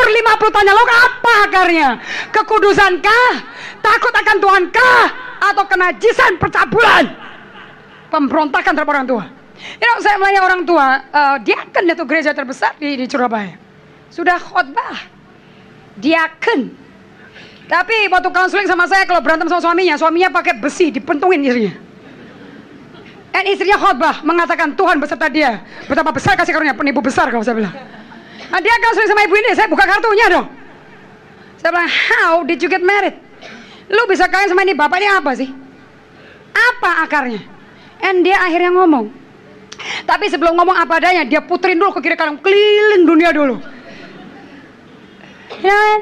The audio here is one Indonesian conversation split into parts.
Mazmur 50 tanya, lo apa akarnya? Kekudusankah? Takut akan Tuhankah? Atau kenajisan percabulan? Pemberontakan terhadap orang tua. Saya melayani orang tua, diaken itu gereja terbesar di Surabaya. Sudah khotbah, diaken. Tapi waktu counseling sama saya, kalau berantem sama suaminya pakai besi, dipentungin istrinya. Dan istrinya khotbah mengatakan Tuhan beserta dia. Betapa besar kasih karunia, penipu besar kalau saya bilang. Nah, dia counseling sama ibu ini, saya buka kartunya dong. Saya bilang, how did you get married? Lu bisa kawin sama ini bapak ini apa sih? Apa akarnya? And dia akhirnya ngomong. Tapi sebelum ngomong apa adanya, dia puterin dulu ke kiri kanan, keliling dunia dulu. Ya kan?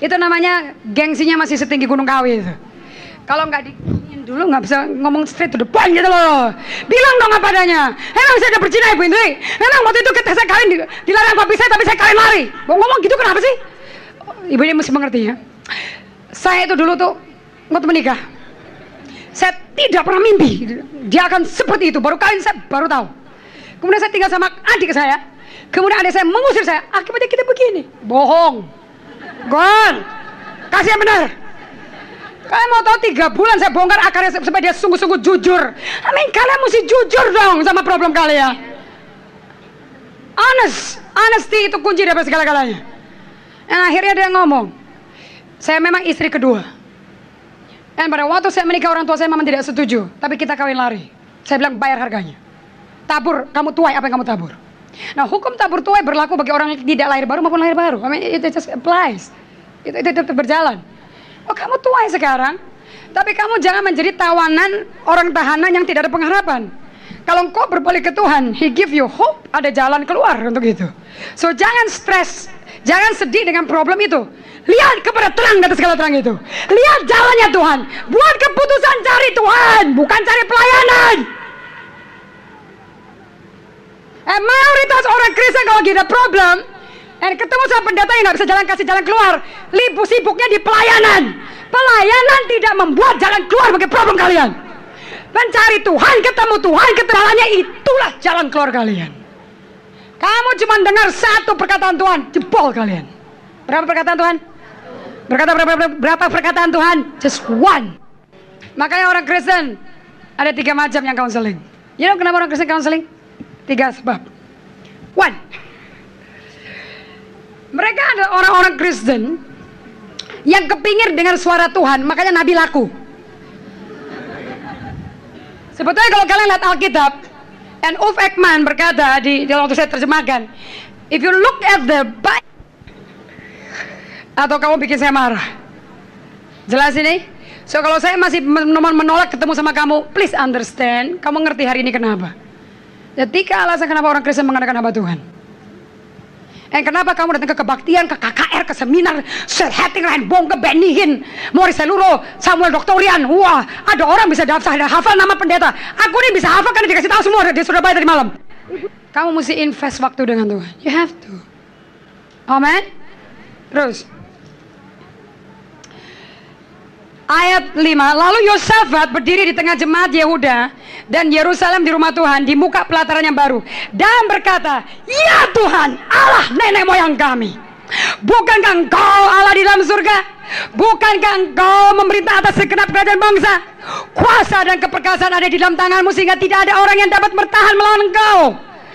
Itu namanya gengsinya masih setinggi Gunung Kawi itu. Kalau nggak diginiin dulu nggak bisa ngomong straight to the point gitu loh. Bilang dong apa adanya. Emang saya udah berzina ibu Indri? Emang waktu itu ketika saya kawin dilarang papi saya tapi saya kawin lari. Mau ngomong gitu kenapa sih? Ibu ini mesti mengerti ya. Saya itu dulu tuh waktu menikah, saya tidak pernah mimpi dia akan seperti itu. Baru kawin saya baru tahu. Kemudian saya tinggal sama adik saya. Kemudian adik saya mengusir saya. Akibatnya kita begini. Bohong. Gon. Kasih yang benar. Kalian mau tahu 3 bulan saya bongkar akarnya supaya dia sungguh-sungguh jujur. Kalian mesti jujur dong sama problem kalian. Honesty itu kunci dari segala-galanya. Dan akhirnya dia ngomong, saya memang istri kedua. Dan pada waktu saya menikah orang tua saya memang tidak setuju. Tapi kita kawin lari. Saya bilang bayar harganya. Tabur, kamu tuai apa yang kamu tabur. Nah hukum tabur tuai berlaku bagi orang yang tidak lahir baru maupun lahir baru. It just applies. Itu berjalan. Oh kamu tuai sekarang, tapi kamu jangan menjadi tawanan orang tahanan yang tidak ada pengharapan. Kalau engkau berbalik ke Tuhan, He give you hope, ada jalan keluar untuk itu. So jangan stres, jangan sedih dengan problem itu. Lihat kepada terang di atas segala terang itu. Lihat jalannya Tuhan. Buat keputusan cari Tuhan, bukan cari pelayanan. Mayoritas orang Kristen kalau ada problem, dan ketemu sama pendeta yang nggak bisa kasih jalan keluar, sibuknya di pelayanan. Pelayanan tidak membuat jalan keluar bagi problem kalian. Mencari Tuhan, ketemu Tuhan, keterangannya itulah jalan keluar kalian. Kamu cuma dengar satu perkataan Tuhan, jebol kalian. Berapa perkataan Tuhan? Berapa perkataan Tuhan? Just one. Makanya orang Kristen ada 3 macam yang counseling. You know kenapa orang Kristen counseling? 3 sebab. One. Mereka ada orang-orang Kristen yang kepingin dengar suara Tuhan, makanya Nabi laku. Sebetulnya kalau kalian lihat Alkitab, and Ulf Ekman berkata di waktu saya terjemahkan, if you look at the Bible, atau kamu bikin saya marah. Jelas ini? So kalau saya masih menolak ketemu sama kamu, please understand, kamu ngerti hari ini kenapa. Jadi alasan kenapa orang Kristen mengadakan hamba Tuhan. Kenapa kamu datang ke kebaktian, ke KKR, ke seminar, setting Rainbow, ke Benihin, Morris Seluro, Samuel Doktorian. Wah, ada orang bisa daftar, hafal nama pendeta. Aku ini bisa hafal karena dikasih tahu semua di Surabaya tadi malam. Kamu mesti invest waktu dengan Tuhan. You have to. Amen. Terus. Ayat 5, lalu Yosafat berdiri di tengah jemaat Yehuda dan Yerusalem di rumah Tuhan di muka pelataran yang baru dan berkata, ya Tuhan Allah nenek moyang kami, bukankah engkau Allah di dalam surga? Bukankah engkau memerintah atas segenap kerajaan bangsa? Kuasa dan keperkasaan ada di dalam tanganmu sehingga tidak ada orang yang dapat bertahan melawan engkau.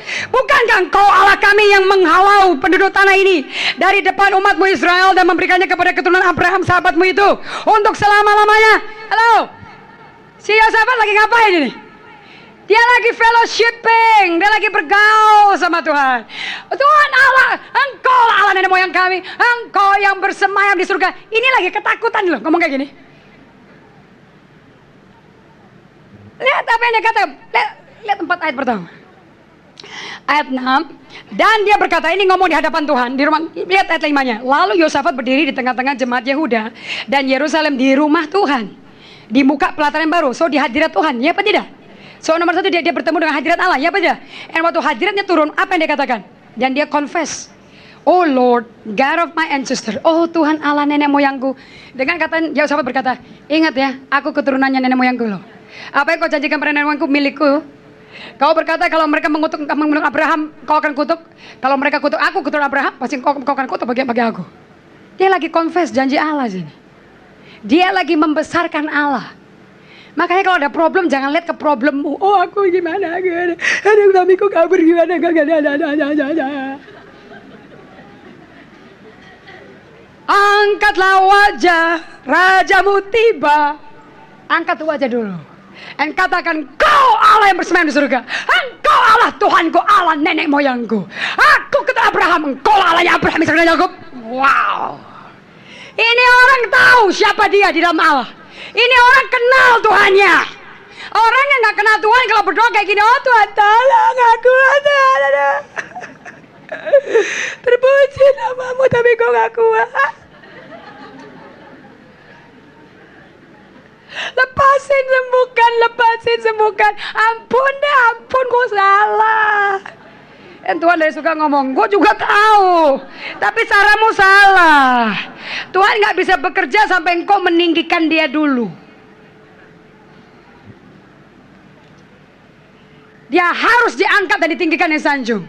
Bukankah engkau Allah kami yang menghalau penduduk tanah ini dari depan umatmu Israel dan memberikannya kepada keturunan Abraham sahabatmu itu untuk selama-lamanya? Halo, si Yosafat lagi ngapain ini? Dia lagi fellowshipping, dia lagi bergaul sama Tuhan. Tuhan Allah, engkau Allah nenek moyang kami, engkau yang bersemayam di surga. Ini lagi ketakutan loh ngomong kayak gini. Lihat apa yang dia kata, lihat 4 ayat pertama. Ayat 6, dan dia berkata, ini ngomong di hadapan Tuhan di rumah. Lihat ayat 5-nya. Lalu Yosafat berdiri di tengah-tengah jemaat Yehuda dan Yerusalem di rumah Tuhan, di muka pelataran baru. So di hadirat Tuhan, ya apa tidak? So nomor 1 dia bertemu dengan hadirat Allah, ya apa tidak? Dan waktu hadiratnya turun, apa yang dia katakan? Dan dia confess, oh Lord, God of my ancestor, oh Tuhan Allah nenek moyangku. Dengan kata Yosafat berkata, ingat ya, aku keturunannya nenek moyangku loh. Apa yang kau janjikan pada nenek moyangku milikku. Kau berkata kalau mereka mengutuk Abraham, kau akan kutuk. Kalau mereka kutuk aku, kutuk Abraham, pasti kau akan kutuk bagi aku. Dia lagi confess janji Allah sini. Dia lagi membesarkan Allah. Makanya kalau ada problem, jangan lihat ke problemmu. Oh, aku gimana? Aduh, suamiku kabur gimana? Angkatlah wajah, rajamu tiba. Angkat wajah dulu. Dan katakan, kau Allah yang bersemayam di surga. Engkau Allah Tuhanku, Allah nenek moyangku. Aku kata Abraham, engkau Allahnya Abraham, Ishak dan Yakub. Wow. Ini orang tahu siapa dia di dalam Allah. Ini orang kenal Tuhannya. Orang yang gak kenal Tuhan kalau berdoa kayak gini, oh Tuhan tolong aku, Tuhan. Terpuji namamu tapi kau gak kuat. Lepasin sembuhkan. Ampun deh, ampun gue salah. Dan Tuhan dari suka ngomong, gue juga tahu, tapi caramu salah. Tuhan gak bisa bekerja sampai engkau meninggikan dia dulu. Dia harus diangkat dan ditinggikan dan sanjung.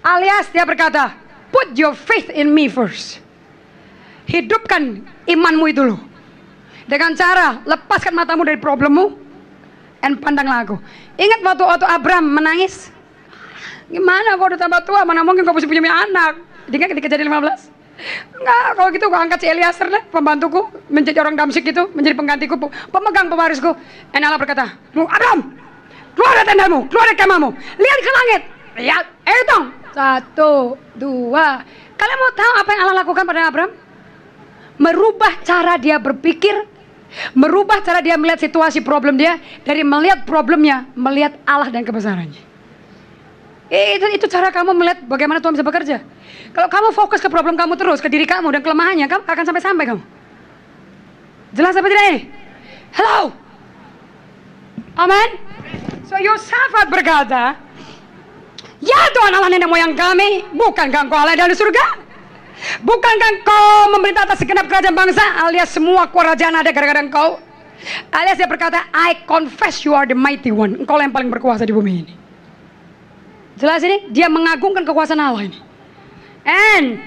Alias dia berkata, put your faith in me first. Hidupkan imanmu itu dulu. Dengan cara lepaskan matamu dari problemmu dan pandanglah aku. Ingat waktu Abraham menangis? Gimana kau udah tambah tua, mana mungkin kau bisa punya anak? Ingat ketika Kejadian 15? Enggak, kalau gitu kau angkat si Eliezer deh, pembantuku, menjadi orang Damsyik itu, menjadi penggantiku, pemegang pewarisku. Dan Allah berkata, Abraham, keluar dari tendamu, keluar dari kemahmu, lihat ke langit, lihat, hitung, 1, 2. Kalian mau tahu apa yang Allah lakukan pada Abraham? Merubah cara dia berpikir, merubah cara dia melihat situasi problem dia, dari melihat problemnya, melihat Allah dan kebesarannya. Itu cara kamu melihat bagaimana Tuhan bisa bekerja. Kalau kamu fokus ke problem kamu terus, ke diri kamu dan kelemahannya, kamu akan sampai-sampai kamu. Jelas apa tidak ini? Hello? Amin? So Yosafat berkata, ya Tuhan Allah nenek moyang kami, bukankah engkau Allah dari surga? Bukankah engkau memerintah atas segenap kerajaan bangsa, alias semua kerajaan ada gara-gara engkau? Alias dia berkata, I confess you are the mighty one. Engkau yang paling berkuasa di bumi ini. Jelas ini? Dia mengagungkan kekuasaan Allah ini. And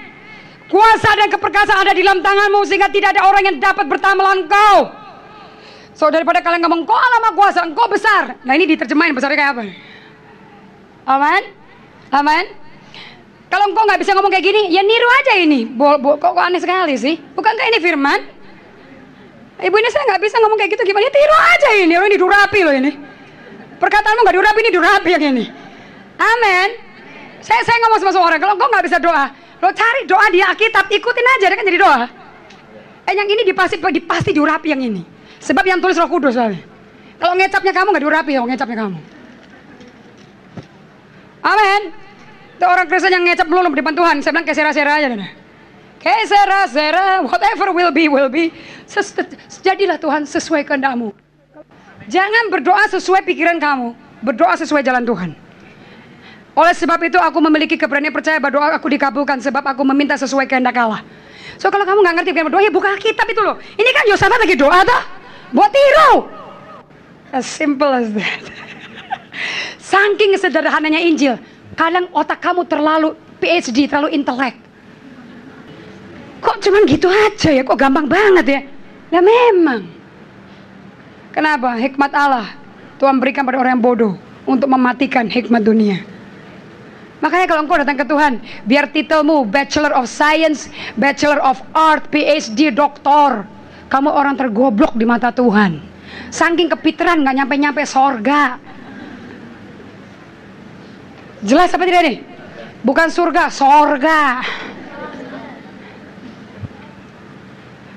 kuasa dan keperkasaan ada di dalam tanganmu, sehingga tidak ada orang yang dapat bertahan melawan engkau. So daripada kalian ngomong, engkau Allah maha kuasa, engkau besar. Nah ini diterjemahin besarnya kayak apa? Aman? Aman? Kalau engkau gak bisa ngomong kayak gini, ya niru aja ini. Kok aneh sekali sih? Bukankah ini firman? Ibu ini saya gak bisa ngomong kayak gitu, gimana? Ya tiru aja ini. Oh, ini durapi loh ini. Perkataanmu gak durapi, ini durapi yang ini. Amin. Saya ngomong sama orang, kalau engkau gak bisa doa, lo cari doa di Alkitab, ikutin aja, dia kan jadi doa. Yang ini dipasti diurapi yang ini. Sebab yang tulis Roh Kudus soalnya. Kalau ngecapnya kamu gak diurapi, ngecapnya kamu. Amin. Itu orang Kristen yang ngecap melulu di depan Tuhan. Saya bilang kayak sera-sera aja. Kayak sera-sera, whatever will be. Jadilah Tuhan sesuai kehendak-Mu. Jangan berdoa sesuai pikiran kamu. Berdoa sesuai jalan Tuhan. Oleh sebab itu aku memiliki keberanian percaya bahwa doa aku dikabulkan. Sebab aku meminta sesuai kehendak Allah. So kalau kamu gak ngerti bagaimana berdoa, ya buka Alkitab itu loh. Ini kan Yosafat lagi doa tuh. Buat tiru. As simple as that. Saking sederhananya Injil. Kadang otak kamu terlalu PhD, terlalu intelek. Kok cuman gitu aja ya? Kok gampang banget ya? Nah memang. Kenapa? Hikmat Allah Tuhan berikan pada orang yang bodoh untuk mematikan hikmat dunia. Makanya kalau engkau datang ke Tuhan, biar titelmu Bachelor of Science, Bachelor of Art, PhD, Doktor, kamu orang tergoblok di mata Tuhan. Saking kepiteran gak nyampe-nyampe sorga. Jelas apa tidak nih? Bukan surga, sorga.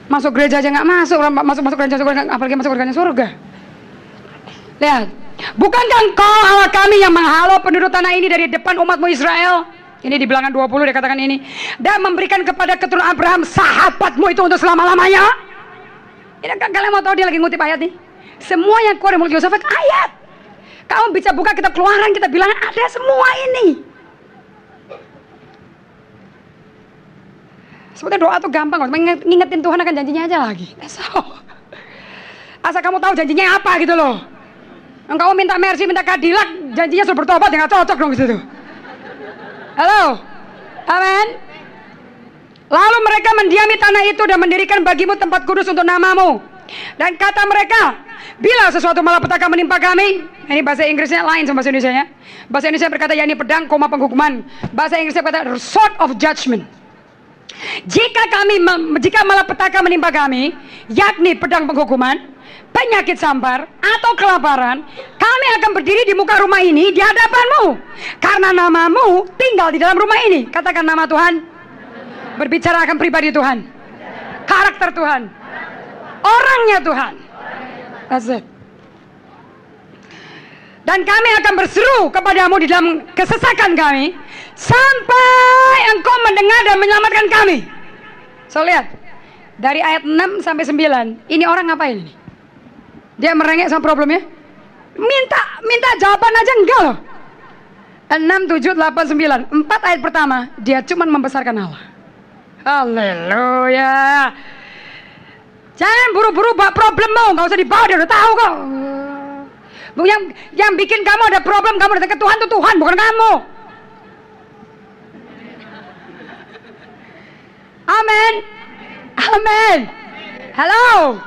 Masuk gereja aja nggak masuk, masuk gereja surga, apalagi masuk gereja surga. Lihat, bukankah engkau Allah kami yang menghalau penduduk tanah ini dari depan umatmu Israel? Ini di Bilangan 20 dikatakan ini. Dan memberikan kepada keturunan Abraham sahabatmu itu untuk selama-lamanya. Ini kan kalian mau tahu dia lagi ngutip ayat nih? Semua yang keluar dari mulut Yosafat ayat. Kamu bisa buka kitab Keluaran, kita bilang ada semua ini. Sebetulnya doa tuh gampang, ngingetin Tuhan akan janjinya aja lagi. So, asal kamu tahu janjinya apa gitu loh. Engkau minta Mercy, minta Cadillac, janjinya suruh bertobat, ya nggak cocok dong situ. Halo, amin. Lalu mereka mendiami tanah itu dan mendirikan bagimu tempat kudus untuk namamu. Dan kata mereka, bila sesuatu malapetaka menimpa kami, ini bahasa Inggrisnya lain sama bahasa Indonesianya. Bahasa Indonesia berkata yakni pedang, penghukuman. Bahasa Inggrisnya berkata sword of judgment. Jika malapetaka menimpa kami, yakni pedang penghukuman, penyakit sampar, atau kelaparan, kami akan berdiri di muka rumah ini di hadapanmu, karena namamu tinggal di dalam rumah ini. Katakan nama Tuhan. Berbicara akan pribadi Tuhan, karakter Tuhan, orangnya Tuhan. That's it. Dan kami akan berseru kepadamu di dalam kesesakan kami, sampai engkau mendengar dan menyelamatkan kami. So lihat, dari ayat 6 sampai 9, ini orang ngapain ini? Dia merengek sama problemnya? Minta jawaban aja enggak loh. 6, 7, 8, 9, 4 ayat pertama, dia cuma membesarkan Allah. Haleluya. Jangan buru-buru bawa problemmu, nggak usah dibawa, dia udah tahu kok. Yang bikin kamu ada problem, kamu datang ke Tuhan tuh Tuhan, bukan kamu. Amin. Amin. Halo.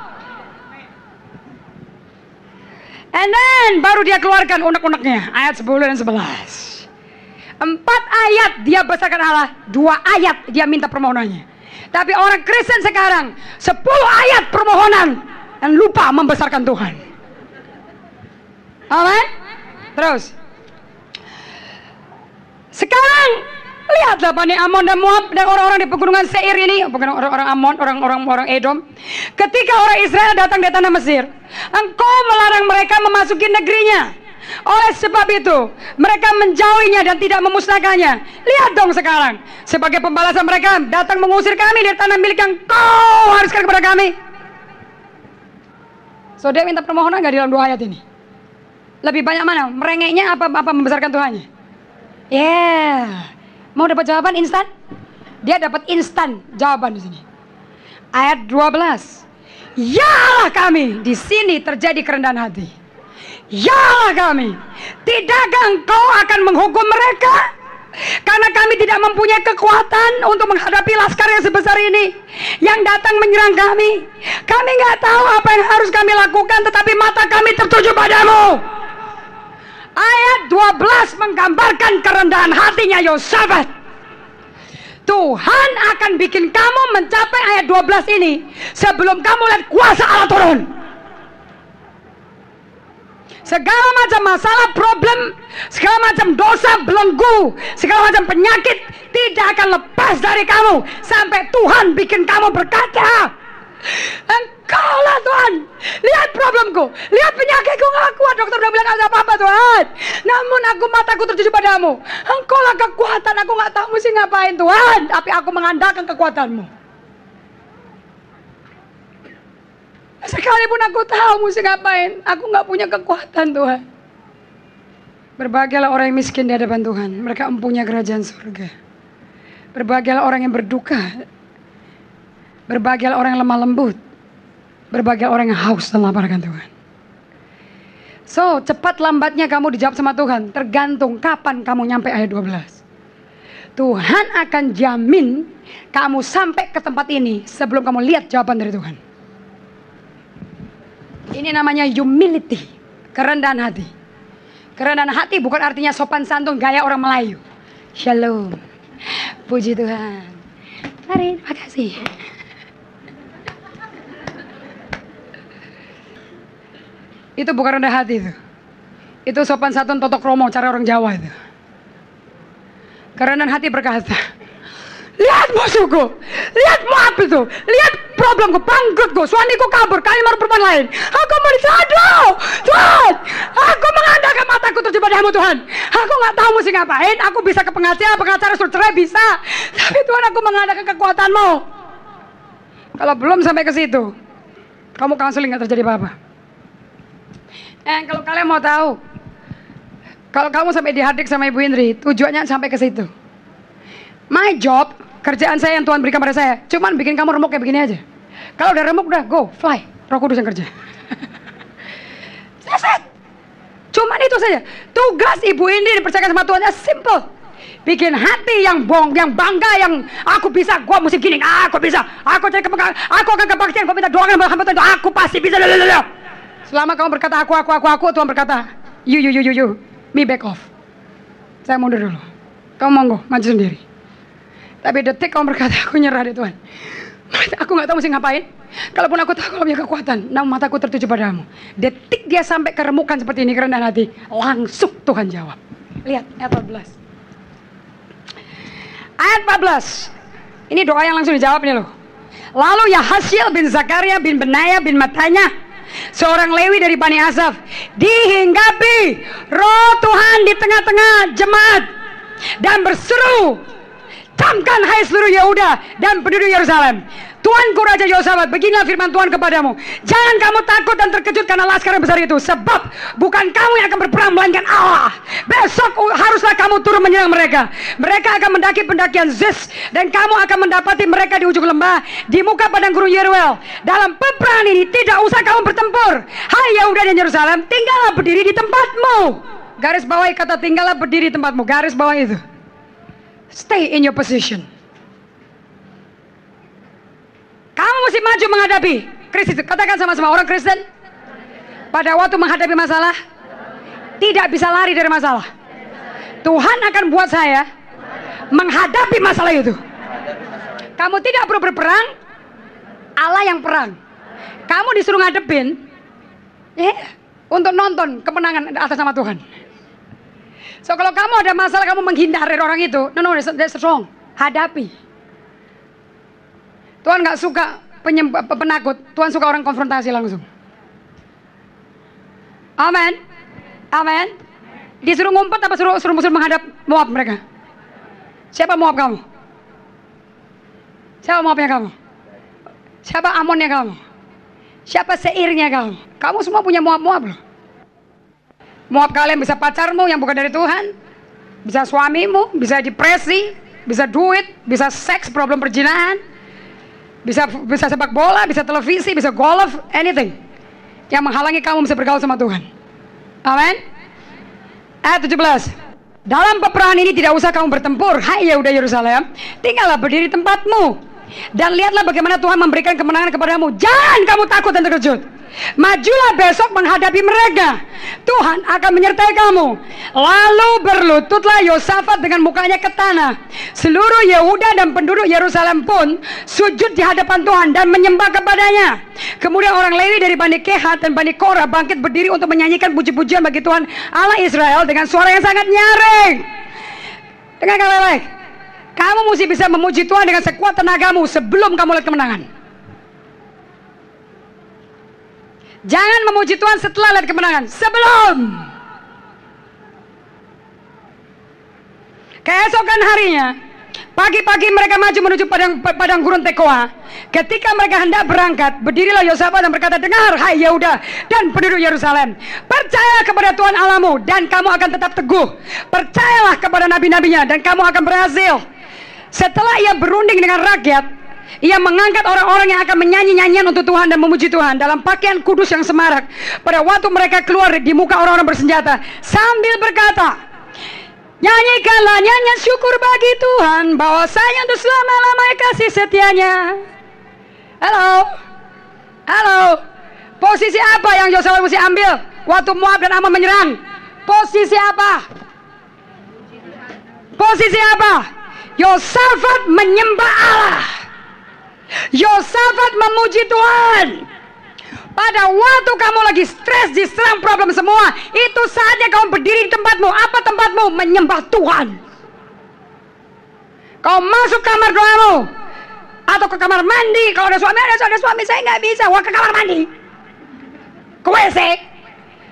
And then baru dia keluarkan unek-uneknya, ayat 10 dan 11. 4 ayat dia besarkan Allah, 2 ayat dia minta permohonannya. Tapi orang Kristen sekarang 10 ayat permohonan dan lupa membesarkan Tuhan. Amin. Terus sekarang lihatlah Bani Amon dan Moab dan orang-orang di pegunungan Seir ini, bukan orang Amon, orang Edom. Ketika orang Israel datang dari tanah Mesir, engkau melarang mereka memasuki negerinya. Oleh sebab itu mereka menjauhinya dan tidak memusnahkannya. Lihat dong sekarang, sebagai pembalasan mereka datang mengusir kami dari tanah milik yang kau haruskan kepada kami. So dia minta permohonan gak di dalam 2 ayat ini? Lebih banyak mana? Merengeknya apa membesarkan Tuhannya? Mau dapat jawaban instan? Dia dapat instan jawaban di sini. Ayat 12. Ya Allah kami, di sini terjadi kerendahan hati. Ya Allah kami, tidakkah engkau akan menghukum mereka? Karena kami tidak mempunyai kekuatan untuk menghadapi laskar yang sebesar ini yang datang menyerang kami. Kami nggak tahu apa yang harus kami lakukan, tetapi mata kami tertuju padamu. Ayat 12 menggambarkan kerendahan hatinya Yosafat. Tuhan akan bikin kamu mencapai ayat 12 ini sebelum kamu lihat kuasa Allah turun. Segala macam masalah, problem, segala macam dosa, belenggu, segala macam penyakit tidak akan lepas dari kamu sampai Tuhan bikin kamu berkata, Engkaulah Tuhan, lihat problemku, lihat penyakitku, gak kuat, dokter udah bilang gak ada apa-apa Tuhan, namun mataku tertuju padamu. Engkaulah kekuatan, aku gak tahu mesti ngapain Tuhan, tapi aku mengandalkan kekuatanmu. Sekalipun aku tahu mesti ngapain, aku gak punya kekuatan Tuhan. Berbahagialah orang yang miskin di hadapan Tuhan, mereka empunya kerajaan surga. Berbahagialah orang yang berduka. Berbahagialah orang yang lemah lembut. Berbahagialah orang yang haus dan lapar akan Tuhan. So, cepat lambatnya kamu dijawab sama Tuhan, tergantung kapan kamu nyampe ayat 12. Tuhan akan jamin kamu sampai ke tempat ini sebelum kamu lihat jawaban dari Tuhan. Ini namanya humility, kerendahan hati. Kerendahan hati bukan artinya sopan santun gaya orang Melayu. Shalom, puji Tuhan. Mari, terima kasih. Itu bukan rendah hati itu. Itu sopan santun totok romo, cara orang Jawa itu. Kerendahan hati berkata, lihat musuhku, lihat Moab itu, lihat problemku, bangkrutku, suamiku kabur, kami mau perempuan lain. Aku mau disadar, Tuhan. Aku mengandalkan mataku tertuju padamu Tuhan. Aku nggak tahu mesti ngapain. Aku bisa ke pengacara suruh cerai bisa. Tapi Tuhan, aku mengandalkan kekuatanmu. Kalau belum sampai ke situ, kamu counseling nggak terjadi apa-apa. Kalau kalian mau tahu, kalau kamu sampai dihadik sama Ibu Indri, tujuannya sampai ke situ. My job, kerjaan saya yang Tuhan berikan pada saya, cuman bikin kamu remuk kayak begini aja. Kalau udah remuk, udah go, fly. Roh Kudus yang kerja. Selesai. Cuman itu saja. Tugas ibu ini dipercayakan sama Tuhan simple. Bikin hati yang bangga, yang aku bisa, gua mesti gini, aku bisa, aku cari kebanggaan, aku akan kebaktian, gua minta doakan hamba Tuhan, aku pasti bisa. Selama kamu berkata aku, Tuhan berkata, you, me back off. Saya mundur dulu. Kamu monggo, maju sendiri. Tapi detik kamu berkata, aku nyerah deh Tuhan. Aku nggak tahu mesti ngapain. Kalaupun aku tahu kalau punya kekuatan, namun mataku tertuju padamu. Detik dia sampai keremukan seperti ini, kerendahan hati, langsung Tuhan jawab. Lihat ayat 14. Ayat 14. Ini doa yang langsung dijawab nih loh. Lalu Yahasiel bin Zakaria bin Benaya bin Matanya, seorang Lewi dari Bani Asaf, dihinggapi roh Tuhan di tengah-tengah jemaat dan berseru, camkan hai seluruh Yehuda dan penduduk Yerusalem, Tuanku Raja Yosafat, beginilah firman Tuhan kepadamu, jangan kamu takut dan terkejut karena laskar yang besar itu, sebab bukan kamu yang akan berperang melainkan Allah. Besok haruslah kamu turun menyerang mereka. Mereka akan mendaki pendakian Ziz, dan kamu akan mendapati mereka di ujung lembah, di muka padang gurun Yeruel. Dalam peperangan ini tidak usah kamu bertempur. Hai Yehuda dan Yerusalem, tinggallah berdiri di tempatmu. Garis bawahi kata tinggallah berdiri di tempatmu. Garis bawah itu. Stay in your position. Kamu mesti maju menghadapi krisis. Katakan sama-sama, orang Kristen pada waktu menghadapi masalah tidak bisa lari dari masalah. Tuhan akan buat saya menghadapi masalah itu. Kamu tidak perlu berperang, Allah yang perang. Kamu disuruh ngadepin untuk nonton kemenangan atas nama Tuhan. So kalau kamu ada masalah, kamu menghindar dari orang itu, no, that's wrong. Hadapi. Tuhan gak suka penakut. Tuhan suka orang konfrontasi langsung. Amin. Amin. Disuruh ngumpet apa suruh menghadap Moab mereka? Siapa Moab kamu? Siapa Moabnya kamu? Siapa Amonnya kamu? Siapa Seirnya kamu? Kamu semua punya Moab loh. Moab kalian bisa pacarmu yang bukan dari Tuhan, bisa suamimu, bisa depresi, bisa duit, bisa seks, problem perjinahan, bisa sepak bola, bisa televisi, bisa golf, anything yang menghalangi kamu bisa bergaul sama Tuhan. Amin. Ayat 17. Dalam peperangan ini tidak usah kamu bertempur, hai Yehuda Yerusalem, tinggallah berdiri tempatmu dan lihatlah bagaimana Tuhan memberikan kemenangan kepadamu. Jangan kamu takut dan terkejut. Majulah besok menghadapi mereka. Tuhan akan menyertai kamu. Lalu berlututlah Yosafat dengan mukanya ke tanah. Seluruh Yehuda dan penduduk Yerusalem pun sujud di hadapan Tuhan dan menyembah kepadanya. Kemudian orang Lewi dari Bani Kehat dan Bani Korah bangkit berdiri untuk menyanyikan puji-pujian bagi Tuhan Allah Israel dengan suara yang sangat nyaring. Dengarkan baik-baik. Kamu mesti bisa memuji Tuhan dengan sekuat tenagamu sebelum kamu lihat kemenangan. Jangan memuji Tuhan setelah lihat kemenangan, sebelum. Keesokan harinya, pagi-pagi mereka maju menuju padang gurun Tekoa. Ketika mereka hendak berangkat, berdirilah Yosafat dan berkata, dengar hai Yehuda dan penduduk Yerusalem, percayalah kepada Tuhan Allahmu dan kamu akan tetap teguh. Percayalah kepada nabi-nabinya dan kamu akan berhasil. Setelah ia berunding dengan rakyat, ia mengangkat orang-orang yang akan menyanyi nyanyian untuk Tuhan dan memuji Tuhan dalam pakaian kudus yang semarak. Pada waktu mereka keluar di muka orang-orang bersenjata sambil berkata, nyanyikanlah nyanyian syukur bagi Tuhan, bahwasanya untuk selama-lamanya kasih setianya. Halo. Posisi apa yang Yosafat mesti ambil waktu Moab dan Ammon menyerang? Posisi apa? Yosafat menyembah Allah. Yosafat memuji Tuhan. Pada waktu kamu lagi stres, diserang problem semua, itu saatnya kamu berdiri di tempatmu. Apa tempatmu? Menyembah Tuhan. Kau masuk kamar doamu atau ke kamar mandi. Kalau ada suami saya nggak bisa. Wah, ke kamar mandi, ke WC,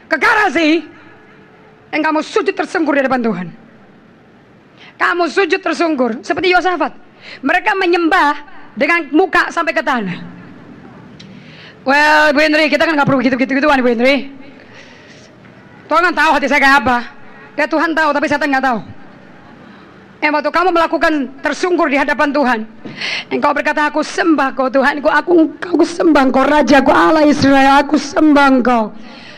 ke garasi, dan kamu sujud tersungkur di depan Tuhan. Kamu sujud tersungkur seperti Yosafat. Mereka menyembah dengan muka sampai ke tanah. Well, Ibu Hendri, kita kan nggak perlu gitu-gituan, Ibu Hendri. Tuhan kan tahu hati saya kayak apa. Ya Tuhan tahu, tapi setan nggak tahu. Waktu kamu melakukan tersungkur di hadapan Tuhan, engkau berkata, aku sembah kau Tuhan, aku sembah kau Raja, aku Allah Israel, aku sembah kau.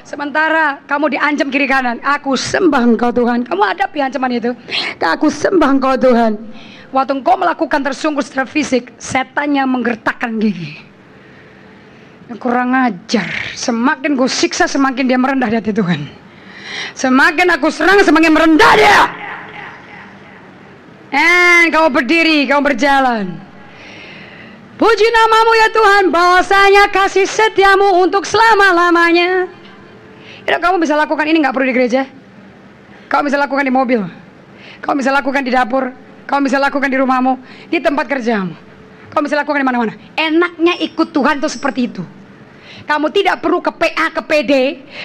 Sementara kamu diancam kiri kanan, aku sembah Engkau Tuhan. Kamu hadapi ancaman itu, aku sembah Engkau Tuhan. Waktu engkau melakukan tersungkur secara fisik, setannya menggertakkan gigi. Kurang ajar. Semakin gue siksa, semakin dia merendah di hati Tuhan. Semakin aku serang, semakin merendah dia. Kau berdiri, kau berjalan. Puji namamu ya Tuhan, bahwasanya kasih setiamu untuk selama-lamanya. Kamu bisa lakukan ini, gak perlu di gereja. Kamu bisa lakukan di mobil. Kamu bisa lakukan di dapur. Kamu bisa lakukan di rumahmu, di tempat kerjamu. Kamu bisa lakukan di mana-mana. Enaknya ikut Tuhan itu seperti itu. Kamu tidak perlu ke PA, ke PD.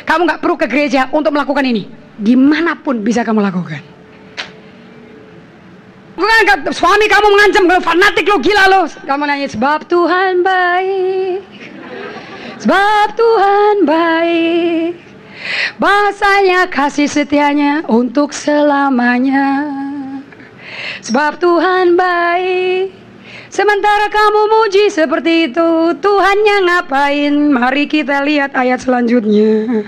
Kamu gak perlu ke gereja untuk melakukan ini. Dimanapun bisa kamu lakukan. Bukan suami kamu mengancam, kamu fanatik lo, gila lo. Kamu nyanyi, sebab Tuhan baik. Sebab Tuhan baik. Bahasanya kasih setianya untuk selamanya. Sebab Tuhan baik. Sementara kamu muji seperti itu, Tuhannya ngapain? Mari kita lihat ayat selanjutnya.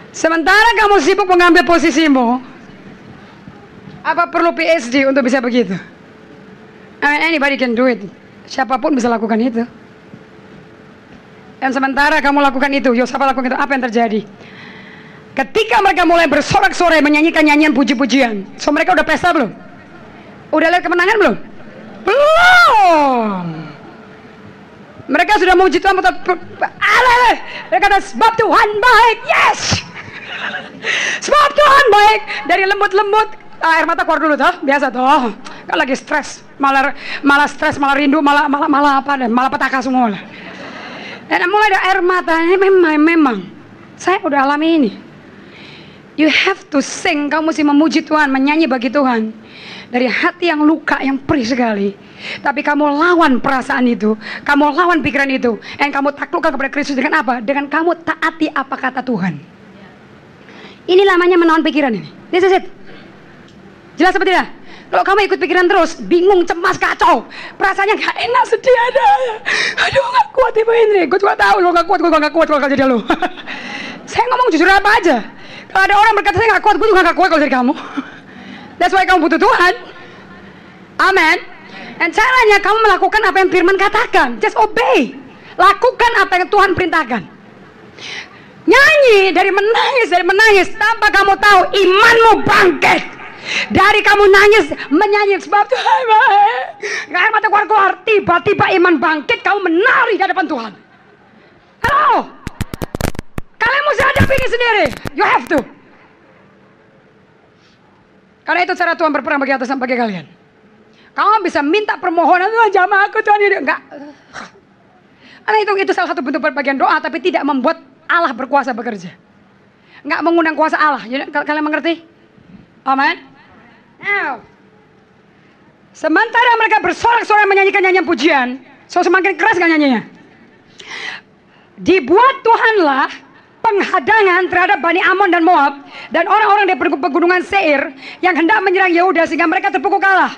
Sementara kamu sibuk mengambil posisimu, apa perlu PhD untuk bisa begitu? I mean, anybody can do it. Siapapun bisa lakukan itu. Dan sementara kamu lakukan itu, siapa lakukan itu, apa yang terjadi? Ketika mereka mulai bersorak-sorai menyanyikan nyanyian puji-pujian, so mereka udah pesta belum? Udah lihat kemenangan belum? Belum. Mereka sudah memuji Tuhan, mereka kata sebab Tuhan baik, yes. Sebab Tuhan baik. Dari lembut-lembut, air mata keluar dulu toh, biasa toh. Kalau lagi stres, malah stres, malah rindu, malah apa deh, malah petaka semua lah. Dan mulai ada air mata, memang saya udah alami ini. You have to sing, kamu mesti memuji Tuhan, menyanyi bagi Tuhan. Dari hati yang luka, yang perih sekali. Tapi kamu lawan perasaan itu, kamu lawan pikiran itu. Dan kamu taklukkan kepada Kristus dengan apa? Dengan kamu taati apa kata Tuhan. Ini namanya menawan pikiran ini. This is it. Jelas seperti itu? Kalau kamu ikut pikiran terus, bingung, cemas, kacau, perasaannya gak enak, sedih ada. Aduh gak kuat Ibu Indri. Gue juga tahu lo gak kuat, gue gak kuat kalau jadi lo. Saya ngomong jujur apa aja. Kalau ada orang berkata saya gak kuat, gue juga gak kuat kalau jadi kamu. That's why kamu butuh Tuhan. Amen. Dan caranya kamu melakukan apa yang firman katakan. Just obey. Lakukan apa yang Tuhan perintahkan. Nyanyi dari menangis tanpa kamu tahu imanmu bangkit. Dari kamu nangis, menyanyi sebab Tuhan baik. Air mata keluar, tiba-tiba iman bangkit, kamu menari di hadapan Tuhan. Halo. Kalian mesti hadapi ini sendiri. You have to. Karena itu cara Tuhan berperang bagi atas dan bagi kalian. Kamu bisa minta permohonan, Tuhan jamah aku Tuhan ini. Enggak. Karena itu salah satu bentuk bagian doa, tapi tidak membuat Allah berkuasa bekerja. Enggak mengundang kuasa Allah. Kalian mengerti? Amen. Now, sementara mereka bersorak-sorai menyanyikan nyanyian pujian, semakin keras kan nyanyinya. Dibuat Tuhanlah penghadangan terhadap Bani Amon dan Moab dan orang-orang dari pegunungan Seir yang hendak menyerang Yehuda sehingga mereka terpukul kalah.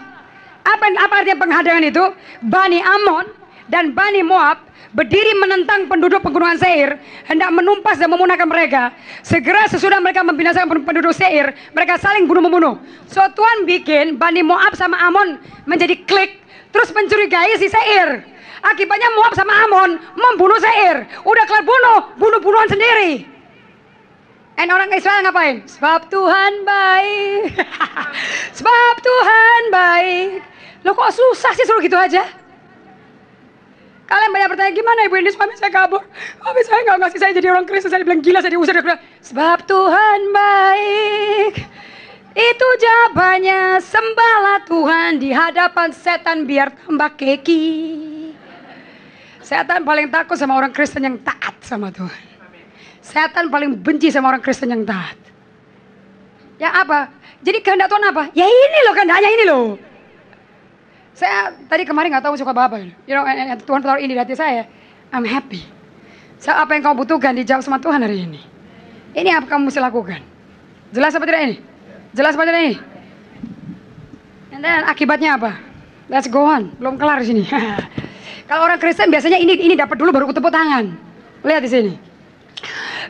Apa artinya penghadangan itu? Bani Amon dan Bani Moab berdiri menentang penduduk pegunungan Seir, hendak menumpas dan memunahkan mereka. Segera sesudah mereka membinasakan penduduk Seir, mereka saling bunuh-membunuh. So Tuhan bikin Bani Moab sama Amon menjadi klik, terus mencurigai si Seir. Akibatnya Moab sama Amon membunuh Seir. Udah kelar bunuh-bunuhan sendiri. Dan orang Israel ngapain? Sebab Tuhan baik. Sebab Tuhan baik. Loh kok susah sih suruh gitu aja? Kalian banyak bertanya, gimana Ibu ini suami saya kabur? Suami saya gak ngasih saya jadi orang Kristen, saya bilang gila, saya diusir. Sebab Tuhan baik. Itu jawabannya, sembahlah Tuhan di hadapan setan biar tambah keki. Setan paling takut sama orang Kristen yang taat sama Tuhan. Setan paling benci sama orang Kristen yang taat. Ya apa? Jadi kehendak Tuhan apa? Ya ini loh, kehendaknya ini loh. Saya tadi kemarin gak tahu suka apa. Tuhan taruh ini di hati saya. I'm happy. Apa yang kamu butuhkan dijawab sama Tuhan hari ini. Ini apa kamu mesti lakukan. Jelas apa tidak ini? Jelas apa tidak ini? Dan akibatnya apa? Let's go on. Belum kelar di sini. Kalau orang Kristen biasanya ini dapat dulu baru tepuk tangan. Lihat di sini.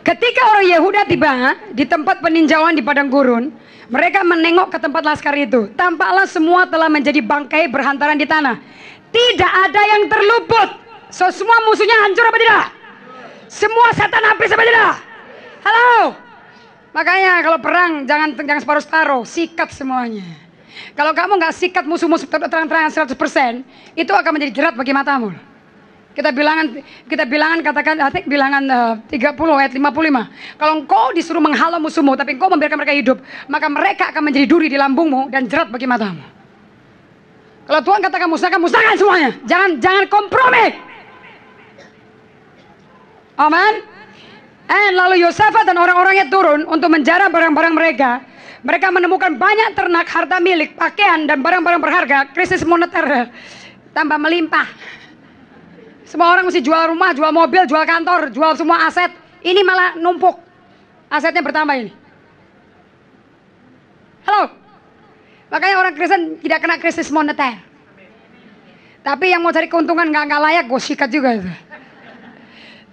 Ketika orang Yehuda tiba di tempat peninjauan di padang gurun, mereka menengok ke tempat laskar itu. Tampaklah semua telah menjadi bangkai berhantaran di tanah. Tidak ada yang terluput. So, semua musuhnya hancur apa tidak? Semua setan habis apa tidak? Halo. Makanya kalau perang jangan separuh-separuh, sikat semuanya. Kalau kamu nggak sikat musuh-musuh terang-terangan 100%, itu akan menjadi jerat bagi matamu. Kita bilangan katakan bilangan 30 ayat 55. Kalau engkau disuruh menghalau musuhmu tapi engkau membiarkan mereka hidup, maka mereka akan menjadi duri di lambungmu dan jerat bagi matamu. Kalau Tuhan katakan musnahkan semuanya. Jangan kompromi. Amin. Lalu Yosafat dan orang-orangnya turun untuk menjarah barang-barang mereka. Mereka menemukan banyak ternak, harta milik, pakaian, dan barang-barang berharga. Krisis moneter tambah melimpah. Semua orang mesti jual rumah, jual mobil, jual kantor, jual semua aset. Ini malah numpuk. Asetnya bertambah ini. Halo. Makanya orang Kristen tidak kena krisis moneter. Tapi yang mau cari keuntungan nggak layak, gue sikat juga itu.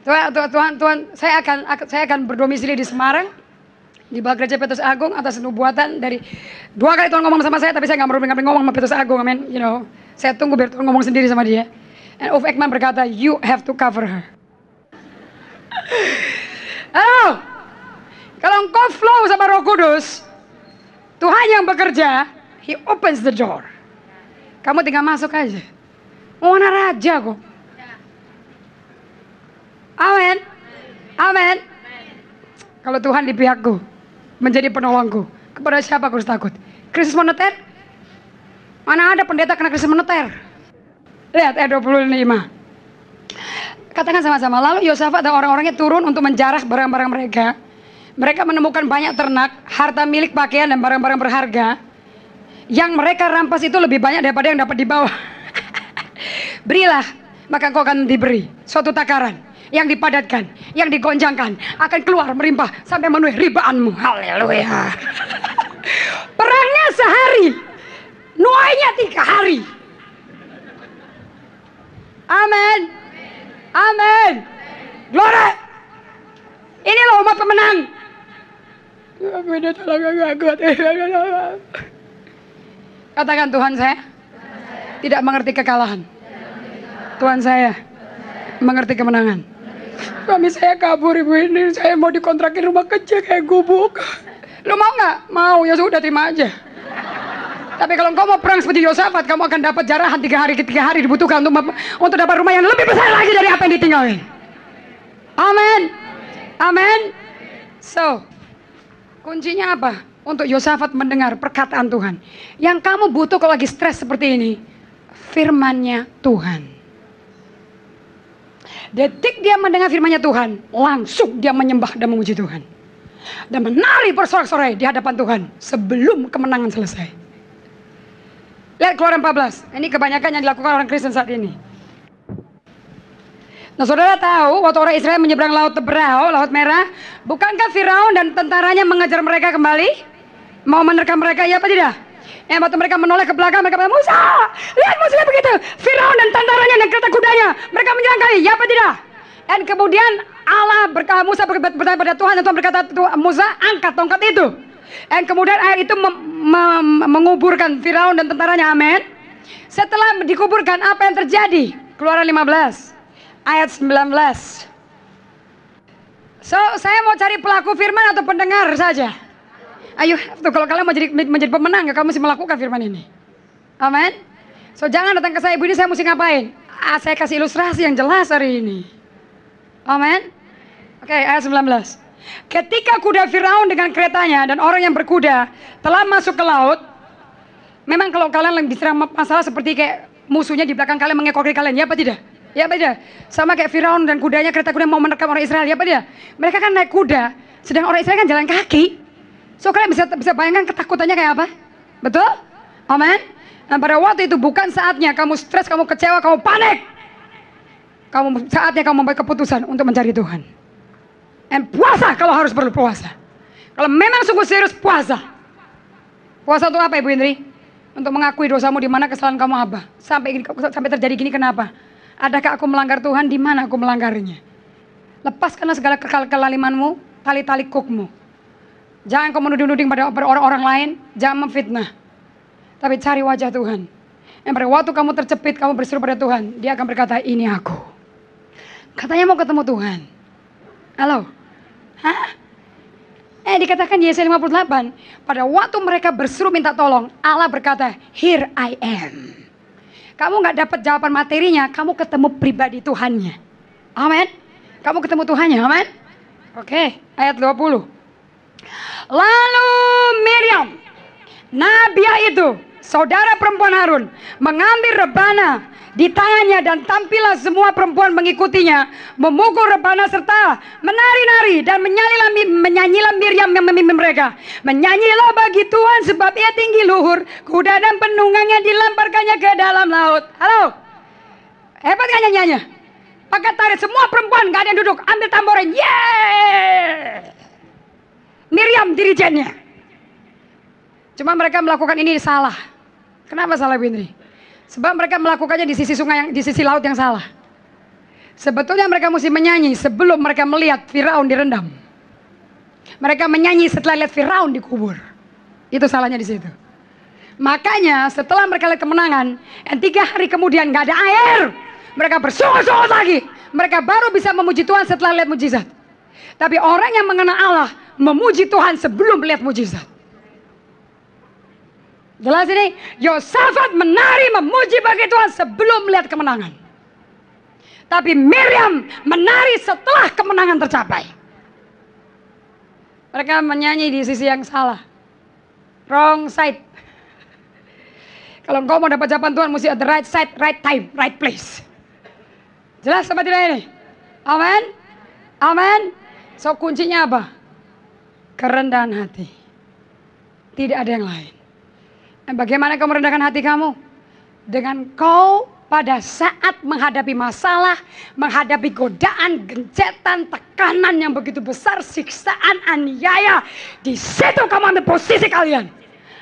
Tuhan, saya akan berdomisili di Semarang. Di bawah gereja Petrus Agung atas nubuatan dari 2 kali Tuhan ngomong sama saya, tapi saya nggak mau ngomong sama Petrus Agung, amin. Saya tunggu biar Tuhan ngomong sendiri sama dia. And Uf Ekman berkata, you have to cover her. Halo, kalau engkau flow sama Roh Kudus, Tuhan yang bekerja, He opens the door. Kamu tinggal masuk aja. Mau mana raja kok. Amin. Amin. Kalau Tuhan di pihakku, menjadi penolongku, kepada siapa aku harus takut? Krisis moneter? Mana ada pendeta kena krisis moneter? Lihat ayat 25. Katakan sama-sama. Lalu Yosafat dan orang-orangnya turun untuk menjarah barang-barang mereka. Mereka menemukan banyak ternak, harta milik, pakaian, dan barang-barang berharga. Yang mereka rampas itu lebih banyak daripada yang dapat dibawa. Berilah, maka kau akan diberi suatu takaran. Yang dipadatkan, yang digonjangkan akan keluar merimpah sampai memenuhi ribaanmu. Haleluya. Perangnya sehari, nuainya 3 hari. Amin. Amin. Glory. Ini loh umat pemenang. Katakan, Tuhan saya tidak mengerti kekalahan. Tuhan saya mengerti kemenangan. Suami saya kabur, ibu ini. Saya mau dikontrakin rumah kecil kayak gubuk. Lu mau nggak? Mau, ya sudah terima aja. Tapi kalau engkau mau perang seperti Yosafat, kamu akan dapat jarahan 3 hari dibutuhkan untuk dapat rumah yang lebih besar lagi dari apa yang ditinggalin. Amin. Amin. So, kuncinya apa? Untuk Yosafat mendengar perkataan Tuhan. Yang kamu butuh kalau lagi stres seperti ini, firman-Nya Tuhan. Detik dia mendengar firman-Nya Tuhan, langsung dia menyembah dan memuji Tuhan. Dan menari bersorak-sorai di hadapan Tuhan sebelum kemenangan selesai. Lihat Keluaran 14. Ini kebanyakan yang dilakukan orang Kristen saat ini. Nah, saudara tahu waktu orang Israel menyeberang laut Teberau, laut merah, bukankah Firaun dan tentaranya mengejar mereka kembali? Mau menerkam mereka, ya apa tidak? Yang waktu mereka menoleh ke belakang, mereka bilang, Musa, lihat musuhnya begitu. Firaun dan tentaranya dan kereta kudanya, mereka menyerang kami, ya apa tidak? Dan kemudian Allah Musa bertanya pada Tuhan, dan Tuhan berkata, Musa, angkat tongkat itu. Dan kemudian air itu menguburkan Firaun dan tentaranya, amin. Setelah dikuburkan, apa yang terjadi? Keluaran 15, ayat 19. So, saya mau cari pelaku firman atau pendengar saja? Ayo, kalau kalian mau menjadi pemenang, ya kamu mesti melakukan firman ini. Amin. So, jangan datang ke saya, ibu ini saya mesti ngapain? Saya kasih ilustrasi yang jelas hari ini. Amin. Oke, ayat 19. Ketika kuda Firaun dengan keretanya dan orang yang berkuda telah masuk ke laut. Memang kalau kalian lagi diserang masalah seperti kayak musuhnya di belakang kalian mengekori kalian, ya apa tidak? Ya apa tidak? Sama kayak Firaun dan kudanya, kereta kuda mau menerkam orang Israel, ya apa tidak? Mereka kan naik kuda, sedang orang Israel kan jalan kaki. So kalian bisa bayangkan ketakutannya kayak apa? Betul? Amin. Nah, pada waktu itu bukan saatnya kamu stres, kamu kecewa, kamu panik. Saatnya kamu membuat keputusan untuk mencari Tuhan. Dan puasa kalau harus perlu puasa. Kalau memang sungguh serius, puasa. Puasa untuk apa, Ibu Indri? Untuk mengakui dosamu, di mana kesalahan kamu apa? Sampai terjadi gini, kenapa? Adakah aku melanggar Tuhan? Di mana aku melanggarnya? Lepaskanlah segala kelalimanmu, tali-tali kukmu. Jangan kau menuding-nuding pada orang-orang lain, jangan memfitnah. Tapi cari wajah Tuhan. Yang pada waktu kamu tercepit, kamu berseru pada Tuhan, Dia akan berkata, ini aku. Katanya mau ketemu Tuhan. Halo? Hah? Dikatakan di Yesaya 58, pada waktu mereka berseru minta tolong, Allah berkata, here I am. Kamu gak dapat jawaban materinya, kamu ketemu pribadi Tuhannya. Amin. Kamu ketemu Tuhannya, amin. Oke, ayat 20. Lalu Miriam, Nabiah itu, saudara perempuan Harun, mengambil rebana di tangannya dan tampillah semua perempuan mengikutinya, memukul rebana serta menari-nari dan menyanyilah Miriam yang memimpin mereka. Menyanyilah bagi Tuhan sebab Ia tinggi luhur, kuda dan penunggannya dilemparkannya ke dalam laut. Halo, hebat kan nyanyiannya? Pakai tarik semua perempuan, gak ada yang duduk, ambil tamborin, yeay. Miriam dirijennya. Cuma mereka melakukan ini salah. Kenapa salah, Bindri? Sebab mereka melakukannya di sisi sungai, di sisi laut yang salah. Sebetulnya mereka mesti menyanyi sebelum mereka melihat Firaun direndam. Mereka menyanyi setelah lihat Firaun dikubur. Itu salahnya di situ. Makanya setelah mereka lihat kemenangan, dan 3 hari kemudian gak ada air, mereka bersungut-sungut lagi. Mereka baru bisa memuji Tuhan setelah lihat mujizat. Tapi orang yang mengenal Allah memuji Tuhan sebelum melihat mujizat. Jelas ini? Yosafat menari memuji bagi Tuhan sebelum melihat kemenangan. Tapi Miriam menari setelah kemenangan tercapai. Mereka menyanyi di sisi yang salah. Wrong side. Kalau engkau mau dapat jawaban Tuhan, mesti at the right side, right time, right place. Jelas apa tidak ini? Amin. Amin. So kuncinya apa? Kerendahan hati. Tidak ada yang lain. Dan bagaimana kamu merendahkan hati kamu? Dengan kau pada saat menghadapi masalah, menghadapi godaan, gencetan, tekanan yang begitu besar, siksaan, aniaya. Di situ kamu ambil posisi kalian.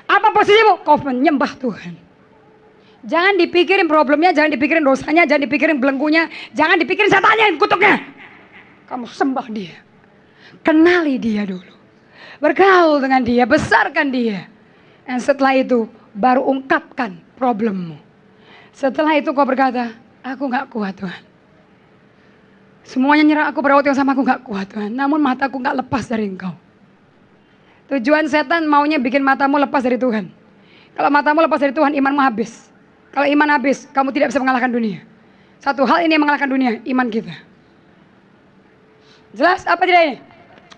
Apa posisimu? Kau menyembah Tuhan. Jangan dipikirin problemnya, jangan dipikirin dosanya, jangan dipikirin belenggunya, jangan dipikirin setannya, kutuknya. Kamu sembah Dia. Kenali Dia dulu. Bergaul dengan Dia, besarkan Dia. Dan setelah itu baru ungkapkan problemmu. Setelah itu kau berkata, aku gak kuat Tuhan. Semuanya nyerah aku pada waktu yang sama, aku gak kuat Tuhan. Namun mataku gak lepas dari Engkau. Tujuan setan maunya bikin matamu lepas dari Tuhan. Kalau matamu lepas dari Tuhan, imanmu habis. Kalau iman habis, kamu tidak bisa mengalahkan dunia. Satu hal ini yang mengalahkan dunia, iman kita. Jelas apa tidak ini?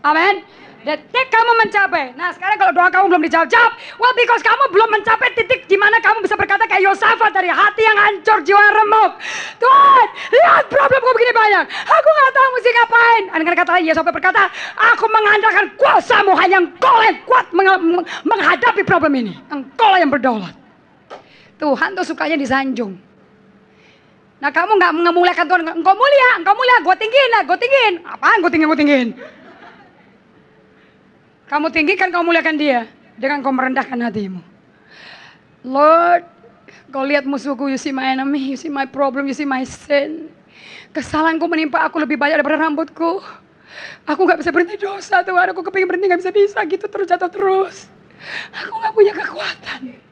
Amin. Detik kamu mencapai. Nah sekarang kalau doa kamu belum dijawab, well because kamu belum mencapai titik di mana kamu bisa berkata kayak Yosafat dari hati yang hancur, jiwa remuk. Tuhan, lihat problemku begini banyak. Aku gak tahu mesti ngapain. Dengan kata lain Yosafat berkata, aku mengandalkan kuasamu, hanya Engkau yang kuat menghadapi problem ini. Engkau yang berdaulat. Tuhan tuh sukanya disanjung. Nah kamu gak memuliakan Tuhan, engkau mulia, gue tinggiin. Apaan gue tinggiin? Kamu tinggikan, kamu muliakan Dia dengan kau merendahkan hatimu. Lord, kau lihat musuhku, you see my enemy, you see my problem, you see my sin. Kesalahanku menimpa aku lebih banyak daripada rambutku. Aku gak bisa berhenti dosa Tuhan, aku kepingin berhenti gak bisa gitu terus jatuh terus. Aku gak punya kekuatan.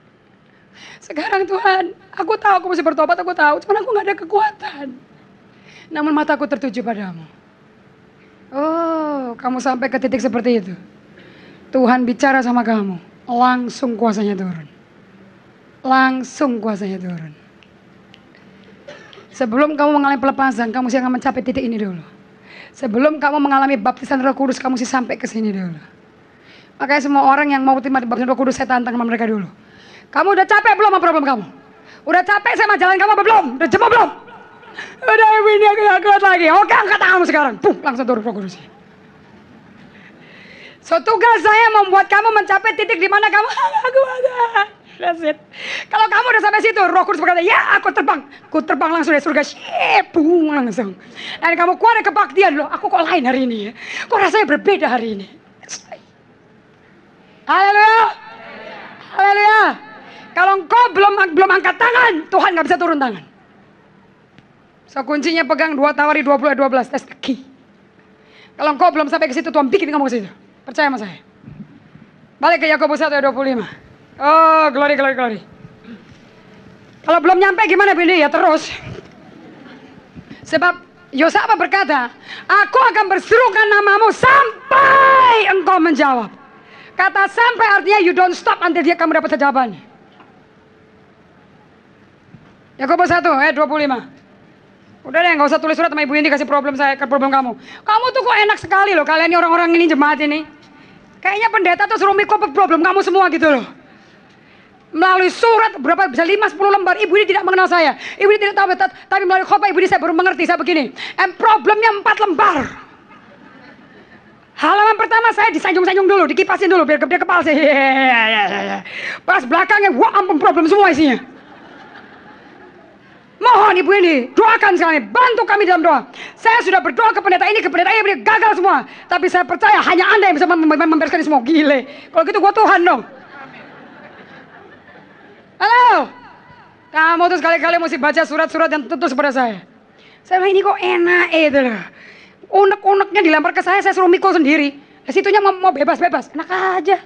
Sekarang Tuhan, aku tahu aku mesti bertobat, aku tahu, cuman aku gak ada kekuatan. Namun mataku tertuju padamu. Oh, kamu sampai ke titik seperti itu. Tuhan bicara sama kamu, langsung kuasanya turun. Langsung kuasanya turun. Sebelum kamu mengalami pelepasan, kamu mesti akan mencapai titik ini dulu. Sebelum kamu mengalami baptisan Roh Kudus, kamu mesti sampai ke sini dulu. Makanya semua orang yang mau terima baptisan Roh Kudus, saya tantang sama mereka dulu. Kamu udah capek belum sama problem kamu? Udah capek sama jalan kamu apa belum? Udah jemu belum? Udah ini aku gak kuat lagi. Oke, angkat tanganmu sekarang. Langsung turun Roh Kudus. So tugas saya membuat kamu mencapai titik di mana kamu aku ada. That's it. Kalau kamu udah sampai situ, Roh Kudus berkata, ya aku terbang. Aku terbang langsung dari surga. Boom, langsung. Dan kamu keluar dari kebaktian loh. Aku kok lain hari ini ya. Kok rasanya berbeda hari ini. Haleluya. Haleluya. Kalau engkau belum angkat tangan, Tuhan gak bisa turun tangan. So kuncinya pegang 2 Tawari 20 ayat 12. That's the key. Kalau engkau belum sampai ke situ, Tuhan bikin kamu ke situ. Percaya sama saya. Balik ke Yakobus 1 ayat 25. Oh, glory, glory, glory. Kalau belum nyampe gimana Bini? Ya terus. Sebab Yosafat berkata, aku akan berserukan namamu sampai engkau menjawab. Kata sampai artinya you don't stop until dia kamu dapat jawabannya. Yakobus 1 ayat 25. Udah deh, nggak usah tulis surat sama Ibu Indi kasih problem saya ke problem kamu. Kamu tuh kok enak sekali loh, kalian ini orang-orang ini jemaat ini. Kayaknya pendeta tuh suruh mikir problem kamu semua gitu loh. Melalui surat berapa bisa 5-10 lembar, Ibu Indi tidak mengenal saya. Ibu Indi tidak tahu, tapi melalui khotbah Ibu Indi saya baru mengerti. Saya begini, problemnya 4 lembar. Halaman pertama saya disanjung-sanjung dulu, dikipasin dulu biar gede kepala saya. Pas belakangnya, wah ampun problem semua isinya. Mohon Ibu ini, doakan sekali, bantu kami dalam doa. Saya sudah berdoa ke pendeta ini gagal semua. Tapi saya percaya hanya Anda yang bisa membereskan semua. Gile, kalau gitu gua Tuhan dong. Halo, kamu tuh sekali-kali mesti baca surat-surat yang tutus kepada saya. Saya bilang ini kok enak itu loh. Unek-uneknya dilempar ke saya suruh mikul sendiri. Situnya mau bebas-bebas, enak aja.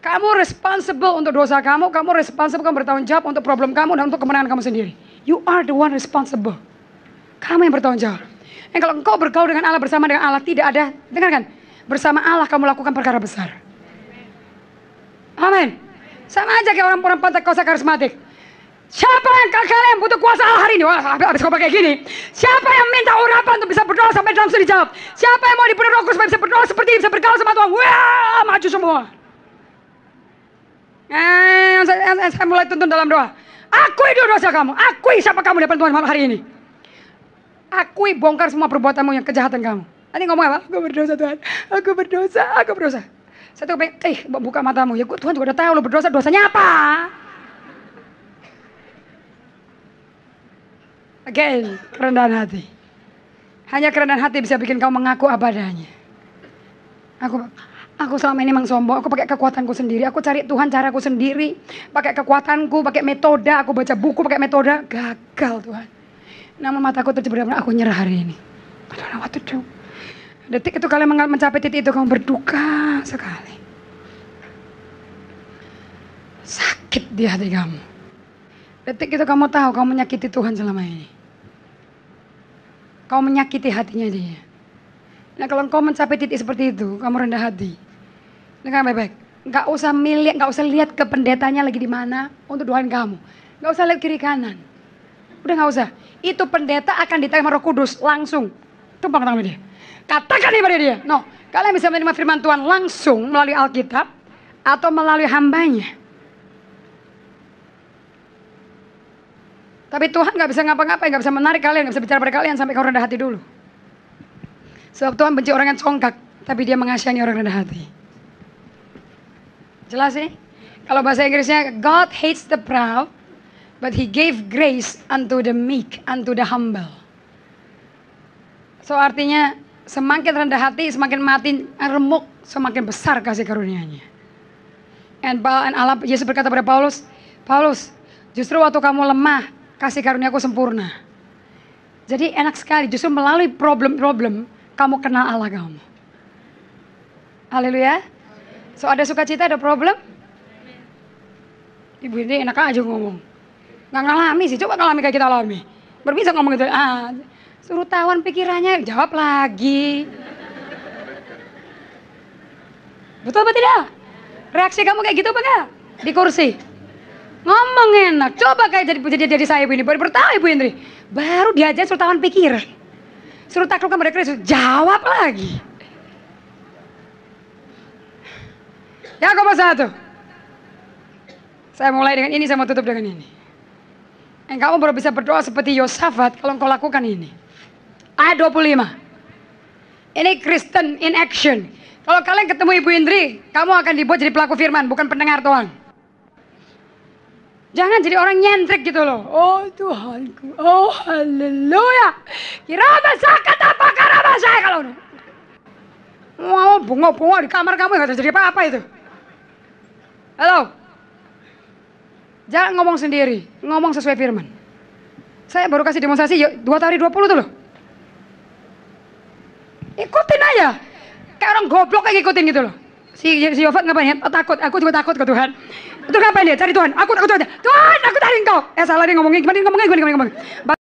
Kamu responsible untuk dosa kamu responsible, kamu bertanggung jawab untuk problem kamu dan untuk kemenangan kamu sendiri. You are the one responsible. Kamu yang bertanggung jawab. Dan kalau engkau bergaul dengan Allah, bersama dengan Allah, tidak ada, dengarkan, bersama Allah kamu lakukan perkara besar. Amin. Sama aja kayak orang-orang Pentakosta karismatik. Siapa yang kalian butuh kuasa Allah hari ini? Wah, habis kau pakai gini. Siapa yang minta urapan untuk bisa berdoa sampai langsung dijawab? Siapa yang mau dipenuhi Roh Kudus supaya bisa berdoa seperti ini, bisa bergaul sama Tuhan? Wah, maju semua. Saya mulai tuntun dalam doa. Akui dulu dosa kamu. Akui siapa kamu di depan Tuhan malam hari ini. Akui bongkar semua perbuatanmu yang kejahatan kamu. Nanti ngomong apa? Aku berdosa Tuhan. Aku berdosa. Aku berdosa. Saya tuh pengen, buka matamu. Ya Tuhan juga udah tahu lo berdosa. Dosanya apa? Again, kerendahan hati. Hanya kerendahan hati bisa bikin kamu mengaku apa adanya. Aku selama ini memang sombong, aku pakai kekuatanku sendiri, aku cari Tuhan caraku sendiri, pakai kekuatanku, pakai metode, aku baca buku pakai metode, gagal Tuhan. Namun mataku terjebak, aku nyerah hari ini. I don't know what to do. Detik itu kalian mencapai titik itu, kamu berduka sekali. Sakit di hati kamu. Detik itu kamu tahu, kamu menyakiti Tuhan selama ini. Kamu menyakiti hatinya dia. Nah kalau engkau mencapai titik seperti itu, kamu rendah hati. Dengar baik-baik. Gak usah lihat ke pendetanya lagi di mana untuk doain kamu. Gak usah lihat kiri kanan. Udah gak usah. Itu pendeta akan diterima Roh Kudus langsung. Tumpang tangan dia. Katakan kepada dia. No, kalian bisa menerima firman Tuhan langsung melalui Alkitab atau melalui hambanya. Tapi Tuhan gak bisa ngapa-ngapain, gak bisa menarik kalian, gak bisa bicara pada kalian sampai kau rendah hati dulu. Sebab Tuhan benci orang yang congkak, tapi dia mengasihani orang rendah hati. Jelas sih? Kalau bahasa Inggrisnya, God hates the proud, but He gave grace unto the meek, unto the humble. So artinya, semakin rendah hati, semakin mati remuk, semakin besar kasih karunia-Nya. And Allah, Yesus berkata pada Paulus, Paulus, justru waktu kamu lemah, kasih karunia-Ku sempurna. Jadi enak sekali, justru melalui problem-problem, kamu kenal Allah kamu. Haleluya. So ada sukacita, ada problem. Ibu ini enak aja ngomong. Nggak ngalami sih, coba ngalami kayak kita alami. Berbisa ngomong gitu. Suruh tawan pikirannya, jawab lagi. Betul apa tidak? Reaksi kamu kayak gitu apa enggak? Di kursi. Ngomong enak, coba kayak jadi saya Ibu ini. Baru bertahu Ibu Indri. Baru diajar suruh tawan pikiran. Suruh taklukkan pada Kristus, jawab lagi. Yakobus 1. Saya mulai dengan ini, saya mau tutup dengan ini. Kamu baru bisa berdoa seperti Yosafat kalau engkau lakukan ini. Ayat 25. Ini Kristen in action. Kalau kalian ketemu Ibu Indri, kamu akan dibuat jadi pelaku firman, bukan pendengar doang. Jangan jadi orang nyentrik gitu loh. Oh Tuhanku, oh haleluya. Kiraba sakat apa karaba saya kalau mau bunga-bunga di kamar kamu nggak terjadi apa-apa itu. Halo. Jangan ngomong sendiri, ngomong sesuai firman. Saya baru kasih demonstrasi 2 hari 20 tuh loh. aja. Kayak orang goblok kayak ngikutin gitu loh. Si Yofat ngapain ya? Oh, takut, aku juga takut ke Tuhan. Itu ngapain dia? Cari Tuhan. Aku Tuhan, aku cari engkau. Salah dia ngomongnya gimana? Ngomongnya.